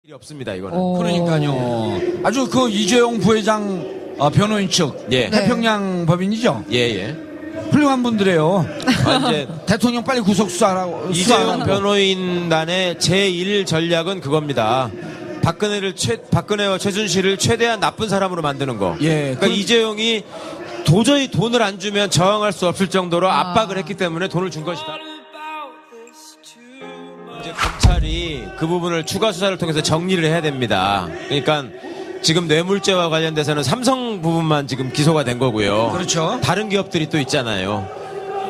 일이 없습니다, 이거는. 그러니까요. 아주 그 이재용 부회장 변호인 측 예. 태평양 법인이죠. 예. 훌륭한 분들이에요. 이제 대통령 빨리 구속 수사하라고. 이재용 변호인단의 제1 전략은 그겁니다. 박근혜와 최순실을 최대한 나쁜 사람으로 만드는 거. 예. 그러니까 이재용이 도저히 돈을 안 주면 저항할 수 없을 정도로 압박을 했기 때문에 돈을 준 것이다. 이제 검찰이 그 부분을 추가 수사를 통해서 정리를 해야 됩니다. 그러니까 지금 뇌물죄와 관련돼서는 삼성 부분만 지금 기소가 된 거고요. 그렇죠. 다른 기업들이 또 있잖아요.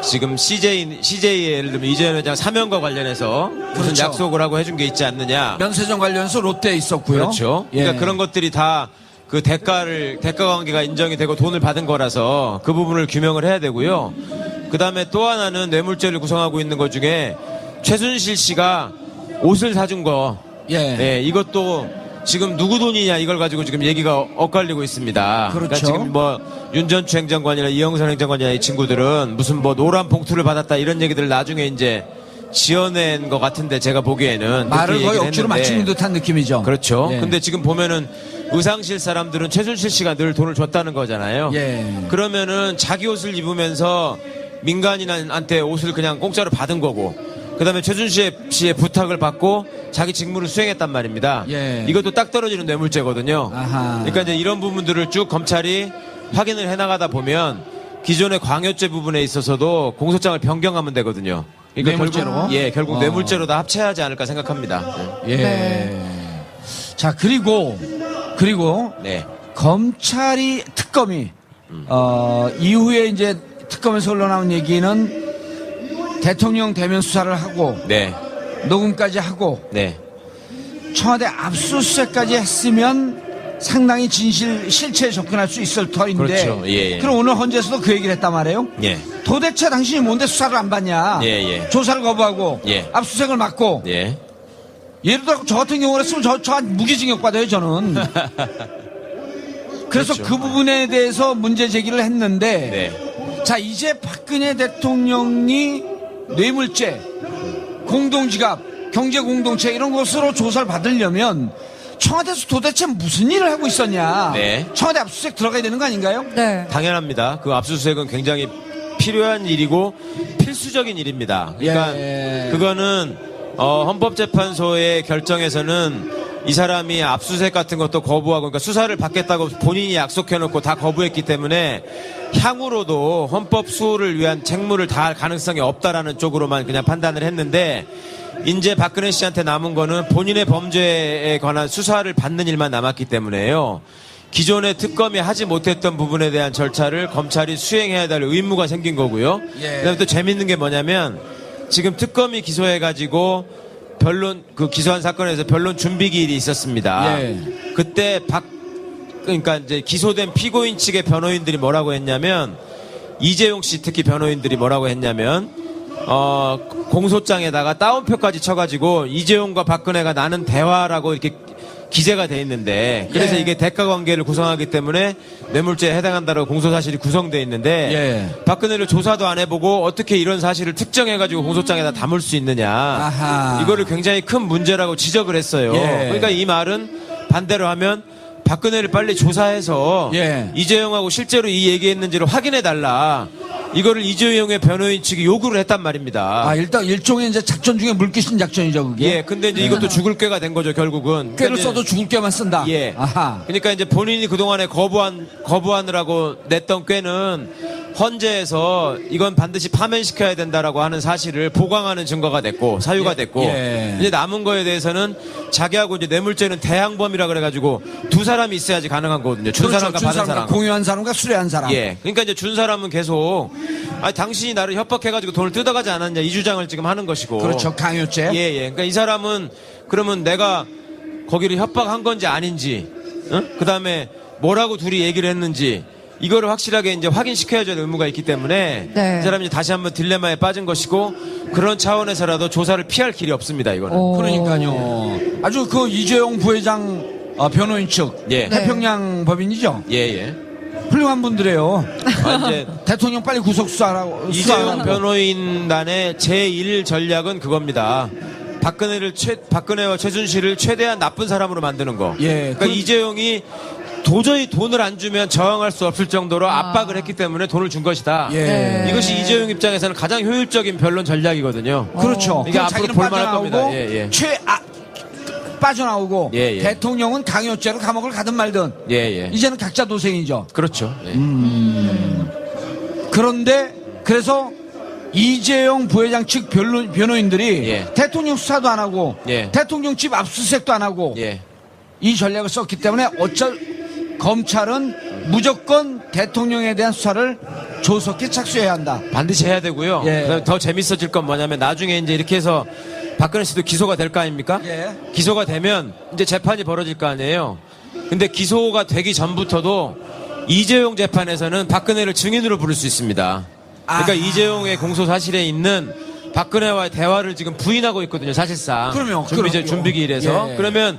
지금 CJ의 예를 들면 이재용 회장 사면과 관련해서 무슨 그렇죠. 약속을 하고 해준 게 있지 않느냐. 면세점 관련해서 롯데에 있었고요. 그렇죠. 그러니까 예. 그런 것들이 다 그 대가 관계가 인정이 되고 돈을 받은 거라서 그 부분을 규명을 해야 되고요. 그 다음에 또 하나는 뇌물죄를 구성하고 있는 것 중에 최순실 씨가 옷을 사준 거. 예. 네, 이것도 지금 누구 돈이냐 이걸 가지고 지금 얘기가 엇갈리고 있습니다. 그렇죠. 그러니까 지금 뭐 윤전추 행정관이나 이영선 행정관이나 이 친구들은 무슨 뭐 노란 봉투를 받았다 이런 얘기들을 나중에 이제 지어낸 것 같은데 제가 보기에는 말을 그렇게 거의 얘기를 억지로 했는데. 맞추는 듯한 느낌이죠. 그렇죠. 예. 근데 지금 보면은 의상실 사람들은 최순실 씨가 늘 돈을 줬다는 거잖아요. 예. 그러면은 자기 옷을 입으면서 민간인한테 옷을 그냥 공짜로 받은 거고, 그 다음에 최순실 씨의 부탁을 받고 자기 직무를 수행했단 말입니다. 예. 이것도 딱 떨어지는 뇌물죄거든요. 아하. 그러니까 이제 이런 부분들을 쭉 검찰이 확인을 해나가다 보면 기존의 광요죄 부분에 있어서도 공소장을 변경하면 되거든요. 그러니까 뇌물죄로? 결국 뇌물죄로 다 합체하지 않을까 생각합니다. 예. 네. 자, 그리고 네. 검찰이 특검이 이후에 이제 특검에서 흘러나온 얘기는 대통령 대면 수사를 하고 네. 녹음까지 하고 네. 청와대 압수수색까지 했으면 상당히 실체에 접근할 수 있을 터인데 그렇죠. 예. 그럼 오늘 헌재에서도 그 얘기를 했단 말이에요. 예. 도대체 당신이 뭔데 수사를 안 받냐. 예. 조사를 거부하고 예. 압수수색을 막고 예. 예를 들어 저 같은 경우는 했으면 저 무기징역 받아요 저는. 그래서 그렇죠. 그 부분에 대해서 문제 제기를 했는데 네. 자 이제 박근혜 대통령이 뇌물죄, 공동지갑, 경제공동체 이런 것으로 조사를 받으려면 청와대에서 도대체 무슨 일을 하고 있었냐. 네. 청와대 압수수색 들어가야 되는 거 아닌가요? 네. 당연합니다. 그 압수수색은 굉장히 필요한 일이고 필수적인 일입니다. 그러니까 예. 그거는 헌법재판소의 결정에서는 이 사람이 압수수색 같은 것도 거부하고, 그러니까 수사를 받겠다고 본인이 약속해놓고 다 거부했기 때문에 향후로도 헌법 수호를 위한 책무를 다할 가능성이 없다라는 쪽으로만 그냥 판단을 했는데, 이제 박근혜 씨한테 남은 거는 본인의 범죄에 관한 수사를 받는 일만 남았기 때문에요. 기존의 특검이 하지 못했던 부분에 대한 절차를 검찰이 수행해야 될 의무가 생긴 거고요. 예. 그다음에 또 재밌는 게 뭐냐면 지금 특검이 기소해가지고 기소한 사건에서 변론 준비기일이 있었습니다. 예. 그때 그러니까 이제 기소된 피고인 측의 변호인들이 뭐라고 했냐면, 이재용 씨 특히 변호인들이 뭐라고 했냐면, 공소장에다가 따옴표까지 쳐가지고 이재용과 박근혜가 나눈 대화라고 이렇게 기재가 돼 있는데, 그래서 예. 이게 대가 관계를 구성하기 때문에 뇌물죄에 해당한다고 공소사실이 구성돼 있는데, 예. 박근혜를 조사도 안 해보고 어떻게 이런 사실을 특정해가지고 공소장에다 담을 수 있느냐. 아하. 이거를 굉장히 큰 문제라고 지적을 했어요. 예. 그러니까 이 말은 반대로 하면 박근혜를 빨리 조사해서 예. 이재용하고 실제로 이 얘기했는지를 확인해달라. 이거를 이재용의 변호인 측이 요구를 했단 말입니다. 아 일단 일종의 이제 작전 중에 물귀신 작전이죠 그게. 예, 근데 이제 이것도 죽을 꾀가 된 거죠, 결국은. 꾀를 근데 써도 죽을 꾀만 쓴다. 예. 아하. 그러니까 이제 본인이 그동안에 거부하느라고 냈던 꾀는 헌재에서 이건 반드시 파면시켜야 된다라고 하는 사실을 보강하는 증거가 됐고, 사유가 됐고, 예. 이제 남은 거에 대해서는 자기하고 이제 뇌물죄는 대항범이라 그래가지고 두 사람이 있어야지 가능한 거거든요. 준 사람과 준 받은 사람과 사람. 공유한 사람과 수뢰한 사람. 예. 그러니까 이제 준 사람은 계속, 당신이 나를 협박해가지고 돈을 뜯어가지 않았냐, 이 주장을 지금 하는 것이고. 그렇죠. 강요죄. 예. 그러니까 이 사람은 그러면 내가 거기를 협박한 건지 아닌지, 그 다음에 뭐라고 둘이 얘기를 했는지, 이거를 확실하게 이제 확인시켜야 될 의무가 있기 때문에 네. 이 사람이 다시 한번 딜레마에 빠진 것이고, 그런 차원에서라도 조사를 피할 길이 없습니다, 이거는. 그러니까요. 아주 그 이재용 부회장 변호인 측 예. 태평양 법인이죠. 예. 훌륭한 분들이에요. 이제 대통령 빨리 구속 수사하라고. 이재용 수사하라고. 변호인단의 제1 전략은 그겁니다. 박근혜와 최순실을 최대한 나쁜 사람으로 만드는 거. 예. 그러니까 이재용이 도저히 돈을 안 주면 저항할 수 없을 정도로 압박을 했기 때문에 돈을 준 것이다. 예. 이것이 이재용 입장에서는 가장 효율적인 변론 전략이거든요. 그렇죠. 이게 그럼 앞으로 자기는 볼만할 빠져나오고 겁니다. 예, 예. 빠져나오고 예, 예. 대통령은 강요죄로 감옥을 가든 말든 예, 예. 이제는 각자 도생이죠. 그렇죠. 예. 그런데 그래서 이재용 부회장 측 변호인들이 예. 대통령 수사도 안 하고 예. 대통령 집 압수수색도 안 하고 예. 이 전략을 썼기 때문에 검찰은 무조건 대통령에 대한 수사를 조속히 착수해야 한다. 반드시 해야 되고요. 예. 그다음에 더 재밌어질 건 뭐냐면 나중에 이제 이렇게 해서 박근혜 씨도 기소가 될 거 아닙니까? 예. 기소가 되면 이제 재판이 벌어질 거 아니에요. 근데 기소가 되기 전부터도 이재용 재판에서는 박근혜를 증인으로 부를 수 있습니다. 그러니까 이재용의 공소 사실에 있는 박근혜와의 대화를 지금 부인하고 있거든요, 사실상. 그럼요. 준비기일에서. 예. 그러면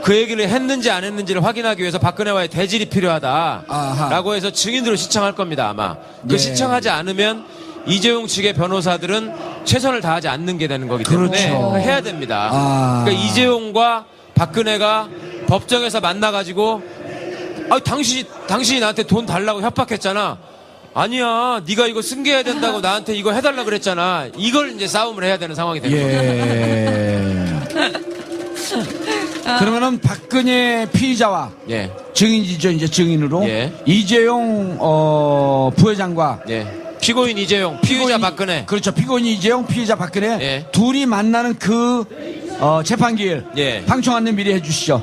그 얘기를 했는지 안 했는지를 확인하기 위해서 박근혜와의 대질이 필요하다라고 아하. 해서 증인으로 시청할 겁니다, 아마. 그 예. 시청하지 않으면 이재용 측의 변호사들은 최선을 다하지 않는 게 되는 거기 때문에 그렇죠. 해야 됩니다. 아. 그러니까 이재용과 박근혜가 법정에서 만나가지고 당신이 나한테 돈 달라고 협박했잖아. 아니야, 네가 이거 승계해야 된다고 나한테 이거 해달라 그랬잖아. 이걸 이제 싸움을 해야 되는 상황이 되는 거죠. 예. 그러면은 박근혜 피의자와 예, 증인이죠, 이제 증인으로 예. 이재용 부회장과 예. 피고인 이재용, 피의자 박근혜. 그렇죠. 피고인 이재용, 피의자 박근혜 예. 둘이 만나는 그 재판기일 예. 방청 안내 미리 해주시죠.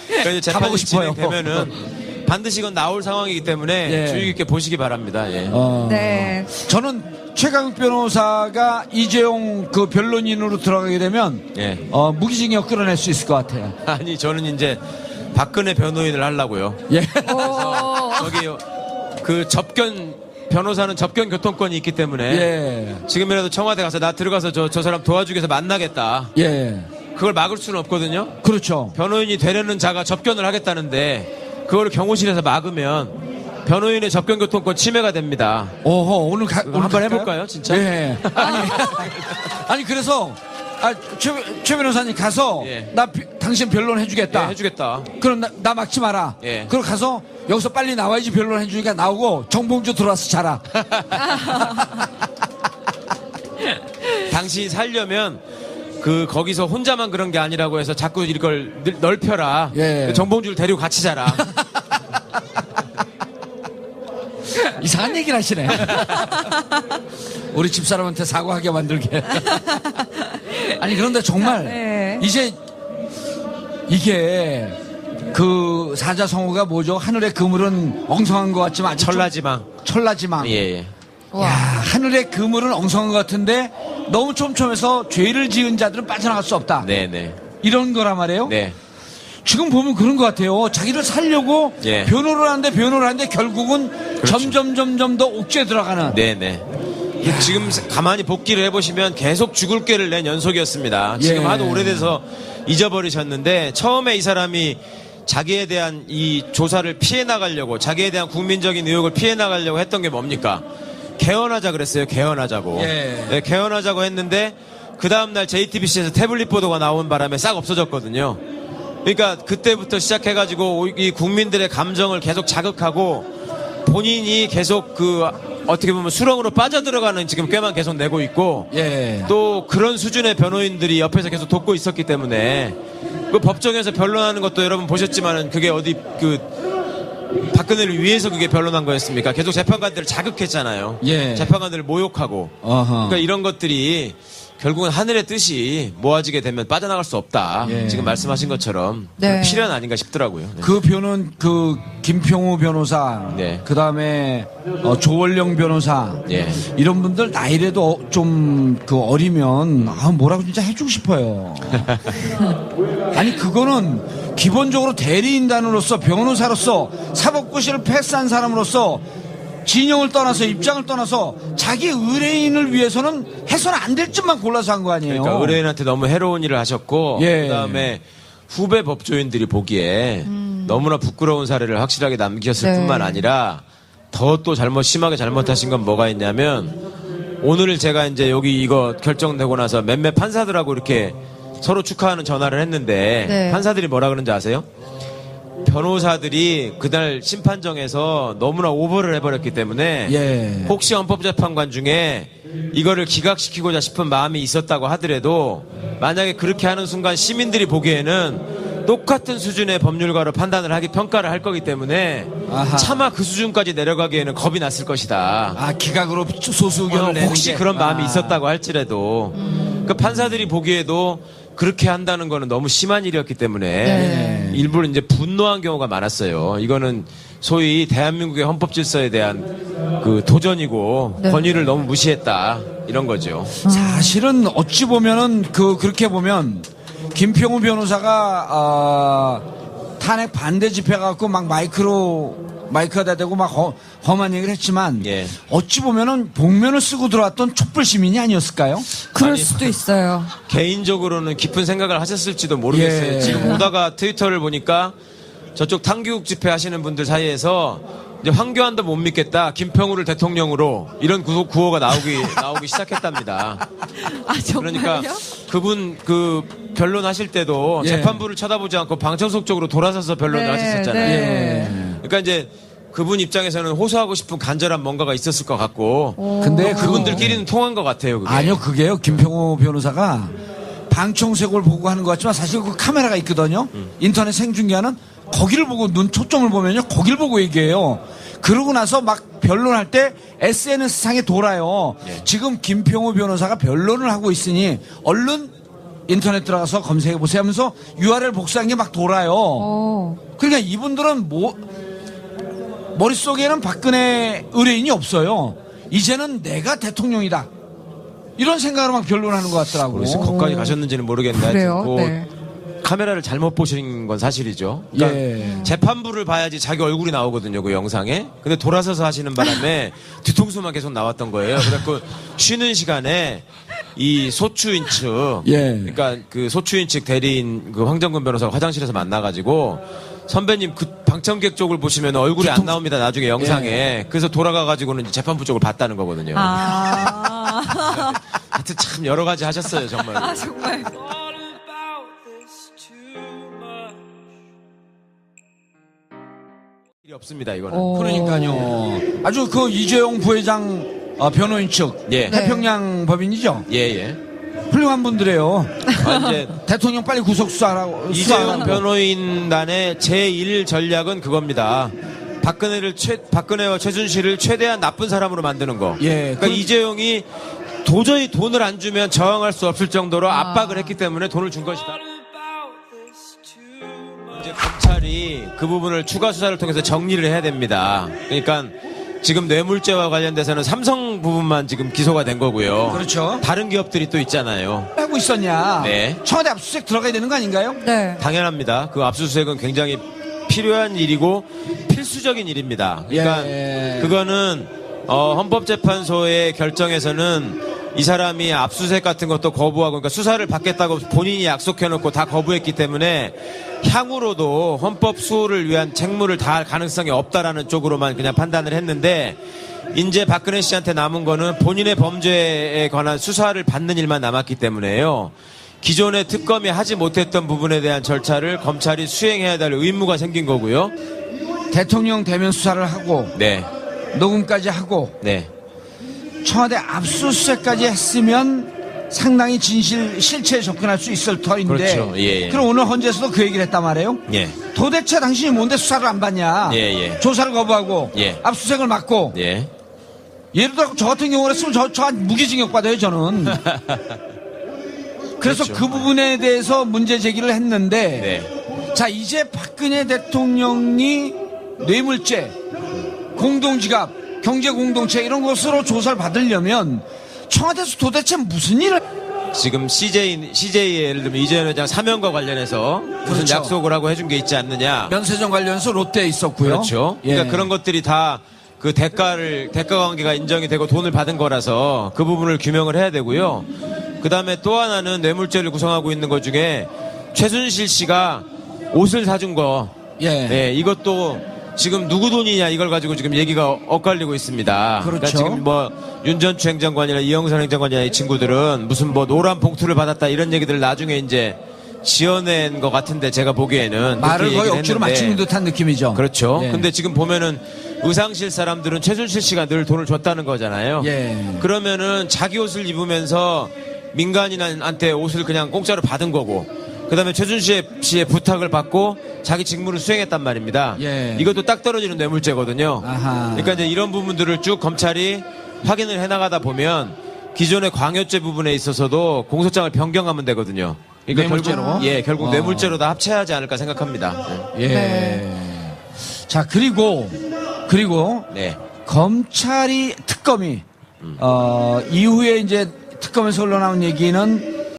그러니까 이제 가보고 재판이 싶어요. 진행되면은 반드시 이건 나올 상황이기 때문에 예. 주의 깊게 보시기 바랍니다. 예. 네. 저는 최강욱 변호사가 이재용 그 변론인으로 들어가게 되면 예. 무기징역 끌어낼 수 있을 것 같아요. 아니 저는 이제 박근혜 변호인을 하려고요. 예. 오. 저기 그 변호사는 접견 교통권이 있기 때문에 예. 지금이라도 청와대 가서 나 들어가서 저 사람 도와주기 위해서 만나겠다. 예. 그걸 막을 수는 없거든요. 그렇죠. 변호인이 되려는 자가 접견을 하겠다는데 그걸 경호실에서 막으면 변호인의 접견 교통권 침해가 됩니다. 오호, 오늘 한번 갈까요? 해볼까요, 진짜? 예. 아니 그래서 최 변호사님 가서 예. 당신 변론 예, 해주겠다. 해주겠다. 그럼 나 막지 마라. 예. 그럼 가서 여기서 빨리 나와야지 변론 해주니까 나오고 정봉주 들어와서 자라. 당신이 살려면 거기서 혼자만 그런 게 아니라고 해서 자꾸 이걸 넓혀라. 예. 정봉주를 데리고 같이 자라. 이상한 얘기를 하시네. 우리 집사람한테 사과하게 만들게. 아니 그런데 정말 네. 이제 이게 그 사자성어가 뭐죠? 하늘의 그물은 엉성한 것 같지만 아직 천라지망. 천라지망. 예. 야, 하늘의 그물은 엉성한 것 같은데 너무 촘촘해서 죄를 지은 자들은 빠져나갈 수 없다. 네네. 이런 거란 말이에요. 네. 지금 보면 그런 것 같아요. 자기를 살려고 예. 변호를 하는데 결국은 그렇죠. 점점 더 옥죄에 들어가는. 네네. 지금 가만히 복기를 해보시면 계속 죽을 죄를 낸 연속이었습니다. 지금 예. 하도 오래돼서 잊어버리셨는데 처음에 이 사람이 자기에 대한 이 조사를 피해 나가려고 자기에 대한 국민적인 의혹을 피해 나가려고 했던 게 뭡니까? 개헌하자 그랬어요. 개헌하자고. 예. 네, 개헌하자고 했는데 그 다음날 JTBC에서 태블릿 보도가 나온 바람에 싹 없어졌거든요. 그러니까 그때부터 시작해가지고 이 국민들의 감정을 계속 자극하고 본인이 계속 어떻게 보면 수렁으로 빠져들어가는 지금 꾀만 계속 내고 있고 예. 또 그런 수준의 변호인들이 옆에서 계속 돕고 있었기 때문에 그 법정에서 변론하는 것도 여러분 보셨지만은 그게 어디 박근혜를 위해서 그게 변론한 거였습니까? 계속 재판관들을 자극했잖아요. 예. 재판관들을 모욕하고. 어허. 그러니까 이런 것들이 결국은 하늘의 뜻이 모아지게 되면 빠져나갈 수 없다. 예. 지금 말씀하신 것처럼 네. 필연 아닌가 싶더라고요. 네. 그 표는 김평우 변호사, 네. 그 다음에 조원령 변호사, 예. 이런 분들 나이라도 좀 어리면 뭐라고 진짜 해주고 싶어요. 아니 그거는 기본적으로 대리인단으로서 변호사로서 사법고시를 패스한 사람으로서 진영을 떠나서 입장을 떠나서 자기 의뢰인을 위해서는 해서는 안 될 짓만 골라서 한 거 아니에요. 그러니까 의뢰인한테 너무 해로운 일을 하셨고 예. 그다음에 후배 법조인들이 보기에 너무나 부끄러운 사례를 확실하게 남기셨을 네. 뿐만 아니라 더 또 심하게 잘못하신 건 뭐가 있냐면 오늘 제가 이제 여기 이거 결정되고 나서 몇몇 판사들하고 이렇게 서로 축하하는 전화를 했는데 네. 판사들이 뭐라 그러는지 아세요? 변호사들이 그날 심판정에서 너무나 오버를 해버렸기 때문에 예. 혹시 헌법재판관 중에 이거를 기각시키고자 싶은 마음이 있었다고 하더라도 만약에 그렇게 하는 순간 시민들이 보기에는 똑같은 수준의 법률가로 판단을 하기 평가를 할 거기 때문에 아하. 차마 그 수준까지 내려가기에는 겁이 났을 것이다. 아, 기각으로 소수 의견을 내는 혹시 게. 그런 마음이 아. 있었다고 할지라도 그 판사들이 보기에도 그렇게 한다는 거는 너무 심한 일이었기 때문에 네. 일부러 이제 분노한 경우가 많았어요. 이거는 소위 대한민국의 헌법 질서에 대한 그 도전이고 네. 권위를 너무 무시했다 이런 거죠. 사실은 어찌 보면은 그렇게 보면 김평우 변호사가 탄핵 반대 집회 갖고 막 마이크가 대고 막 험한 얘기를 했지만 예. 어찌 보면은 복면을 쓰고 들어왔던 촛불 시민이 아니었을까요? 그럴 아니, 수도 있어요. 개인적으로는 깊은 생각을 하셨을지도 모르겠어요. 예. 지금 오다가 트위터를 보니까 저쪽 탕규국 집회 하시는 분들 사이에서 이제 황교안도 못 믿겠다. 김평우를 대통령으로 이런 구호가 나오기 시작했답니다. 아, 정말요? 그러니까 그분 그 변론하실 때도 예. 재판부를 쳐다보지 않고 방청석 쪽으로 돌아서서 변론을 네, 하셨었잖아요. 네. 그러니까 이제 그분 입장에서는 호소하고 싶은 간절한 뭔가가 있었을 것 같고 근데 그분들끼리는 통한 것 같아요. 그게. 아니요, 그게요. 김평우 변호사가 방청석을 보고 하는 것 같지만 사실 그 카메라가 있거든요. 인터넷 생중계하는 거기를 보고 눈 초점을 보면요. 거기를 보고 얘기해요. 그러고 나서 막 변론할 때 SNS 상에 돌아요. 네. 지금 김평우 변호사가 변론을 하고 있으니 얼른 인터넷 들어가서 검색해 보세요 하면서 URL 복사한 게 막 돌아요. 오. 그러니까 이분들은 머릿속에는 박근혜 의뢰인이 없어요. 이제는 내가 대통령이다. 이런 생각으로 막 변론하는 것 같더라고요. 그래서 거기까지 가셨는지는 모르겠는데 그래요? 그 네. 카메라를 잘못 보신 건 사실이죠. 그러니까 예. 재판부를 봐야지 자기 얼굴이 나오거든요. 그 영상에. 근데 돌아서서 하시는 바람에 뒤통수만 계속 나왔던 거예요. 그래갖고 쉬는 시간에 이 소추인 측, 예. 그러니까 그 소추인 측 대리인 그 황정근 변호사가 화장실에서 만나가지고 선배님 그 방청객 쪽을 보시면 얼굴이 안 나옵니다. 나중에 영상에. 그래서 돌아가가지고는 이제 재판부 쪽을 봤다는 거거든요. 아. 하여튼 참 여러 가지 하셨어요, 정말. 아, 정말. 일이 없습니다, 이거는. 오. 그러니까요. 아주 그 이재용 부회장 변호인 측 예. 태평양 법인이죠. 예, 예. 훌륭한 분들이에요. 아, 이제 대통령 빨리 구속 수사하라고. 이재용 변호인단의 제1 전략은 그겁니다. 박근혜와 최순실을 최대한 나쁜 사람으로 만드는 거. 예, 그러니까 이재용이 도저히 돈을 안 주면 저항할 수 없을 정도로 압박을 했기 때문에 돈을 준 것이다. 이제 검찰이 그 부분을 추가 수사를 통해서 정리를 해야 됩니다. 그러니까 지금 뇌물죄와 관련돼서는 삼성 부분만 지금 기소가 된 거고요. 그렇죠. 다른 기업들이 또 있잖아요. 하고 있었냐. 네. 청와대 압수수색 들어가야 되는 거 아닌가요? 네. 당연합니다. 그 압수수색은 굉장히 필요한 일이고 필수적인 일입니다. 그러니까 예. 그거는 헌법재판소의 결정에서는 이 사람이 압수수색 같은 것도 거부하고 그러니까 수사를 받겠다고 본인이 약속해놓고 다 거부했기 때문에 향후로도 헌법 수호를 위한 책무를 다할 가능성이 없다라는 쪽으로만 그냥 판단을 했는데 이제 박근혜 씨한테 남은 거는 본인의 범죄에 관한 수사를 받는 일만 남았기 때문에요. 기존의 특검이 하지 못했던 부분에 대한 절차를 검찰이 수행해야 될 의무가 생긴 거고요. 대통령 대면 수사를 하고 네, 녹음까지 하고 네. 청와대 압수수색까지 했으면 상당히 실체에 접근할 수 있을 터인데 그렇죠. 예, 예. 그럼 오늘 헌재에서도 그 얘기를 했단 말이에요. 예. 도대체 당신이 뭔데 수사를 안 받냐. 예, 예. 조사를 거부하고 예. 압수수색을 막고 예. 예를 들어 저 같은 경우를 했으면 저 무기징역 받아요 저는. 그래서 그렇죠. 그 부분에 대해서 문제 제기를 했는데 네. 자 이제 박근혜 대통령이 뇌물죄 공동지갑 경제공동체 이런 것으로 조사를 받으려면 청와대에서 도대체 무슨 일을 지금 CJ의 예를 들면 이재현 회장 사면과 관련해서 무슨 그렇죠. 약속을 하고 해준 게 있지 않느냐. 면세점 관련해서 롯데에 있었고요. 그렇죠. 예. 그러니까 그런 것들이 다 그 대가 관계가 인정이 되고 돈을 받은 거라서 그 부분을 규명을 해야 되고요. 그 다음에 또 하나는 뇌물죄를 구성하고 있는 것 중에 최순실 씨가 옷을 사준 거. 예. 네, 이것도 지금 누구 돈이냐 이걸 가지고 지금 얘기가 엇갈리고 있습니다. 그렇죠. 그러니까 지금 뭐 윤전추 행정관이나 이영선 행정관이나 이 친구들은 무슨 뭐 노란 봉투를 받았다 이런 얘기들을 나중에 이제 지어낸 것 같은데 제가 보기에는 말을 그렇게 거의 얘기를 억지로 했는데. 맞추는 듯한 느낌이죠. 그렇죠. 예. 근데 지금 보면은 의상실 사람들은 최순실 씨가 늘 돈을 줬다는 거잖아요. 예. 그러면은 자기 옷을 입으면서 민간인한테 옷을 그냥 공짜로 받은 거고, 그 다음에 최순실 씨의 부탁을 받고 자기 직무를 수행했단 말입니다. 예. 이것도 딱 떨어지는 뇌물죄거든요. 아하. 그러니까 이제 이런 부분들을 쭉 검찰이 확인을 해나가다 보면 기존의 광여죄 부분에 있어서도 공소장을 변경하면 되거든요. 그러니까 뇌물죄로? 결국 뇌물죄로 다 합쳐야지 않을까 생각합니다. 예. 네. 자, 그리고 네. 검찰이 특검이 이후에 이제 특검에서 흘러나온 얘기는